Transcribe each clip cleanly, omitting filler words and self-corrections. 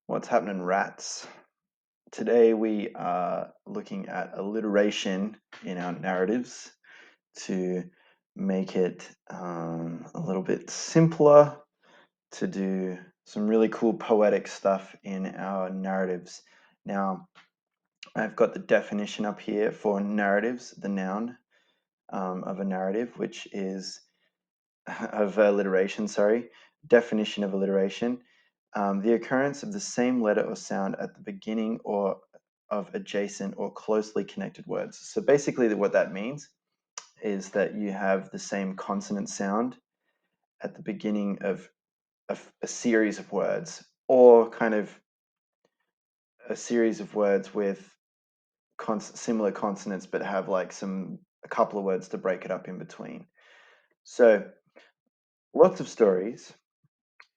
What's happening, rats? Today we are looking at alliteration in our narratives to make it a little bit simpler to do some really cool poetic stuff in our narratives. Now, I've got the definition up here for narratives, the noun of a narrative, which is of alliteration, sorry, definition of alliteration. The occurrence of the same letter or sound at the beginning or of adjacent or closely connected words. So basically what that means is that you have the same consonant sound at the beginning of a series of words, or kind of a series of words with similar consonants but have like a couple of words to break it up in between. So lots of stories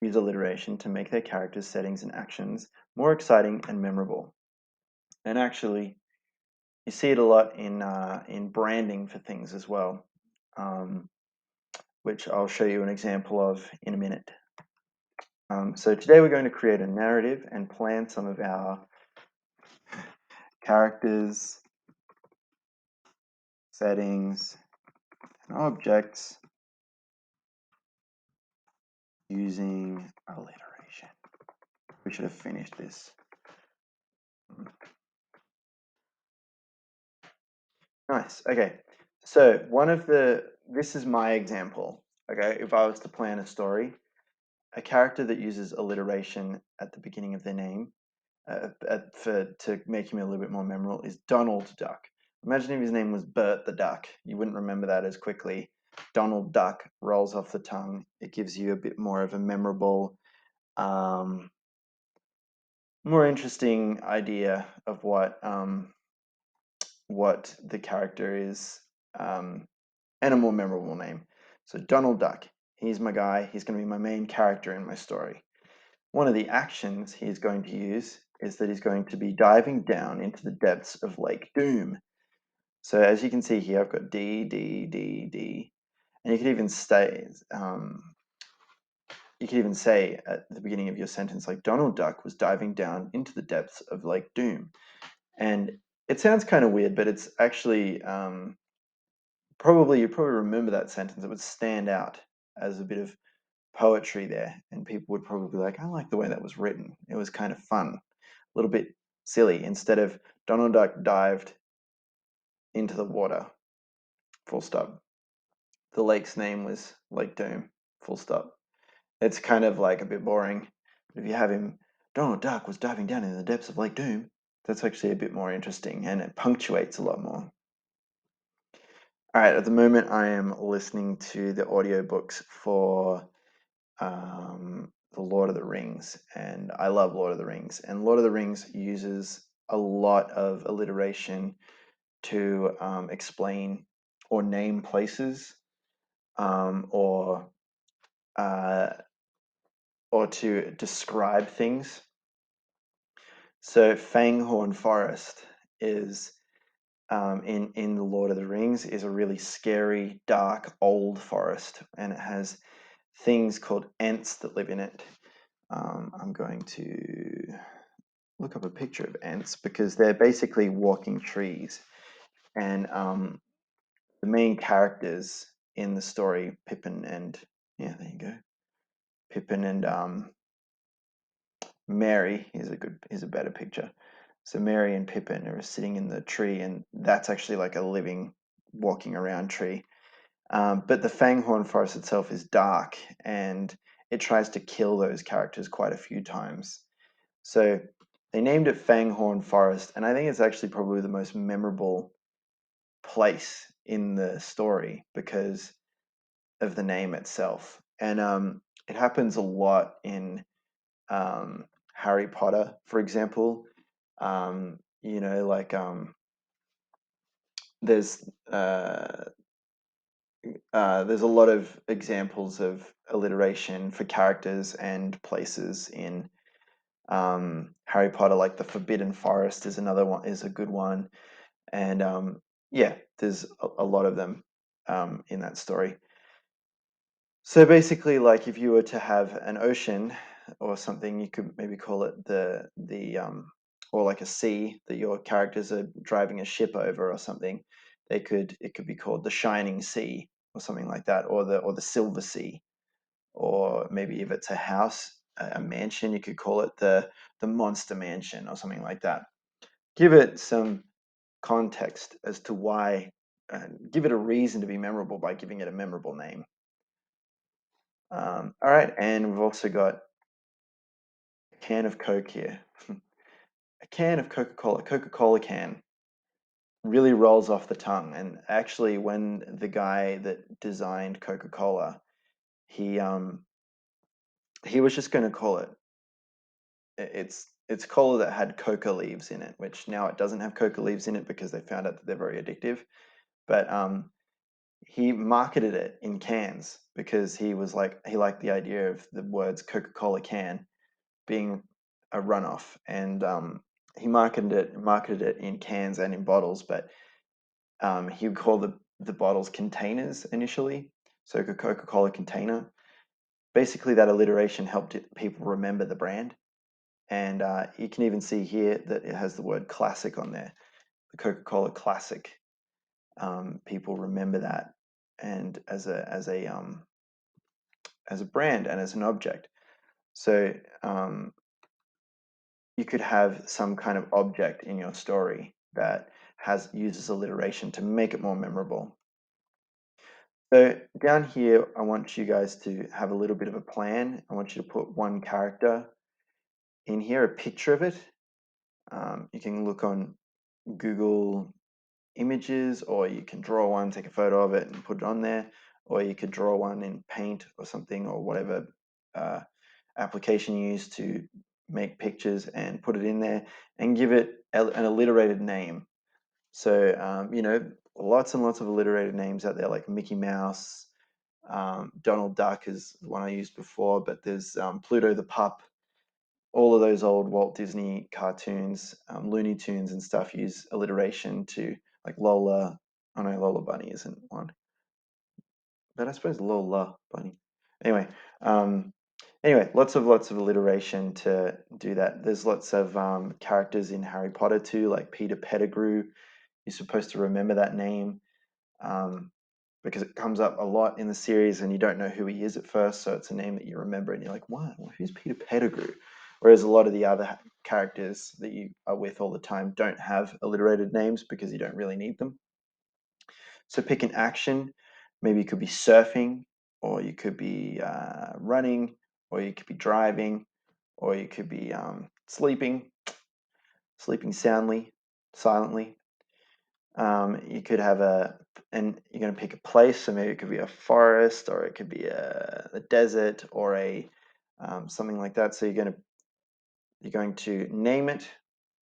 use alliteration to make their characters, settings, and actions more exciting and memorable. And actually, you see it a lot in branding for things as well, which I'll show you an example of in a minute. So today we're going to create a narrative and plan some of our characters, settings, and objects using alliteration. We should have finished this. Nice. Okay. So this is my example. Okay. If I was to plan a story, a character that uses alliteration at the beginning of their name to make him a little bit more memorable is Donald Duck. Imagine if his name was Bert the Duck. You wouldn't remember that as quickly. Donald Duck rolls off the tongue. It gives you a bit more of a memorable, more interesting idea of what the character is, and a more memorable name. So Donald Duck, he's my guy. He's going to be my main character in my story. One of the actions he's going to use is that he's going to be diving down into the depths of Lake Doom. So as you can see here, I've got D, D, D, D, and you could even say at the beginning of your sentence, like Donald Duck was diving down into the depths of Lake Doom. And it sounds kind of weird, but it's actually you probably remember that sentence. It would stand out as a bit of poetry there, and people would probably be like, I like the way that was written. It was kind of fun, a little bit silly. Instead of Donald Duck dived into the water, full stop. The lake's name was Lake Doom, full stop. It's kind of like a bit boring. But if you have him, Donald Duck was diving down in the depths of Lake Doom, that's actually a bit more interesting, and it punctuates a lot more. All right, at the moment I am listening to the audiobooks for the Lord of the Rings, and I love Lord of the Rings. And Lord of the Rings uses a lot of alliteration to explain or name places, or to describe things. So Fanghorn Forest is in the Lord of the Rings is a really scary, dark, old forest, and it has things called ents that live in it. I'm going to look up a picture of ents because they're basically walking trees, and the main characters in the story, Pippin and there you go, Pippin and Mary is a better picture. So Mary and Pippin are sitting in the tree, and that's actually like a living, walking around tree. But the Fanghorn Forest itself is dark, and it tries to kill those characters quite a few times. So they named it Fanghorn Forest, and I think it's actually probably the most memorable place in the story because of the name itself. And it happens a lot in Harry Potter, for example. Like there's a lot of examples of alliteration for characters and places in Harry Potter, like the Forbidden Forest is another one, is a good one, and there's a lot of them in that story. So basically, like if you were to have an ocean, or something, you could maybe call it or like a sea that your characters are driving a ship over or something. It could be called the Shining Sea or something like that, or the Silver Sea. Or maybe if it's a house, a mansion, you could call it the Monster Mansion or something like that. Give it some context as to why, give it a reason to be memorable by giving it a memorable name. All right, and we've also got a can of Coke here. A can of Coca-Cola can really rolls off the tongue. And actually, when the guy that designed Coca-Cola, he was just going to call it, it's cola that had coca leaves in it, which now it doesn't have coca leaves in it because they found out that they're very addictive. But he marketed it in cans because he liked the idea of the words Coca-Cola can being a runoff, and he marketed it in cans and in bottles, but he would call the bottles containers initially, so a Coca-Cola container. Basically, that alliteration helped people remember the brand, and you can even see here that it has the word classic on there, the Coca-Cola Classic. People remember that, and as a brand and as an object. So you could have some kind of object in your story that uses alliteration to make it more memorable. So down here, I want you guys to have a little bit of a plan. I want you to put one character in here, a picture of it. You can look on Google Images, or you can draw one, take a photo of it and put it on there, or you could draw one in Paint or something, or whatever application you use to make pictures, and put it in there and give it an alliterated name. So, lots and lots of alliterated names out there, like Mickey Mouse, Donald Duck is the one I used before, but there's Pluto the Pup. All of those old Walt Disney cartoons, Looney Tunes and stuff, use alliteration to, like Lola. Oh no, Lola Bunny isn't one, but I suppose Lola Bunny. Anyway, lots of alliteration to do that. There's lots of characters in Harry Potter too, like Peter Pettigrew. You're supposed to remember that name because it comes up a lot in the series, and you don't know who he is at first, so it's a name that you remember, and you're like, "What? Who's Peter Pettigrew?" Whereas a lot of the other characters that you are with all the time don't have alliterated names because you don't really need them. So pick an action. Maybe it could be surfing, or you could be running, or you could be driving, or you could be sleeping soundly, silently. You could have and you're going to pick a place. So maybe it could be a forest, or it could be a desert, or something like that. So you're going to name it,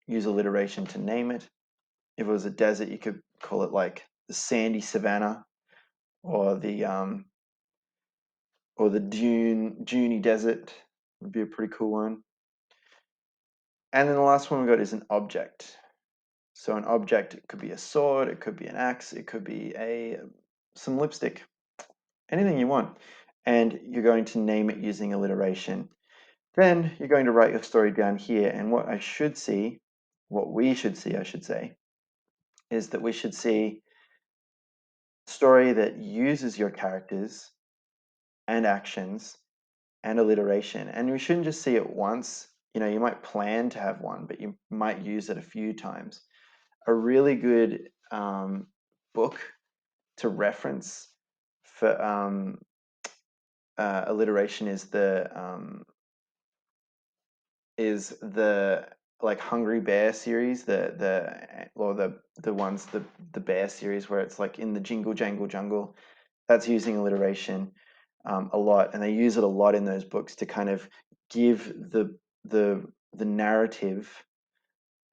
use alliteration to name it. If it was a desert, you could call it like the sandy savanna, or the Duney desert would be a pretty cool one. And then the last one we got is an object. So an object, it could be a sword, it could be an axe, it could be some lipstick, anything you want. And you're going to name it using alliteration. Then you're going to write your story down here. And what we should see, I should say, is that we should see a story that uses your characters and actions and alliteration. And we shouldn't just see it once. You might plan to have one, but you might use it a few times. A really good book to reference for alliteration is the like Hungry Bear series, the bear series where it's like in the jingle jangle jungle. That's using alliteration a lot, and they use it a lot in those books to kind of give the narrative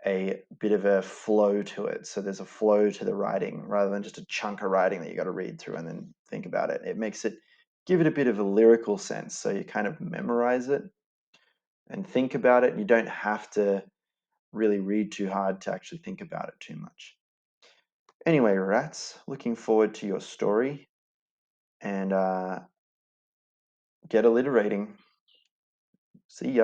a bit of a flow to it. So there's a flow to the writing rather than just a chunk of writing that you got to read through and then think about it. It makes it give it a bit of a lyrical sense. So you kind of memorize it and think about it. You don't have to really read too hard to actually think about it too much. Anyway, rats, looking forward to your story, and get alliterating. See ya.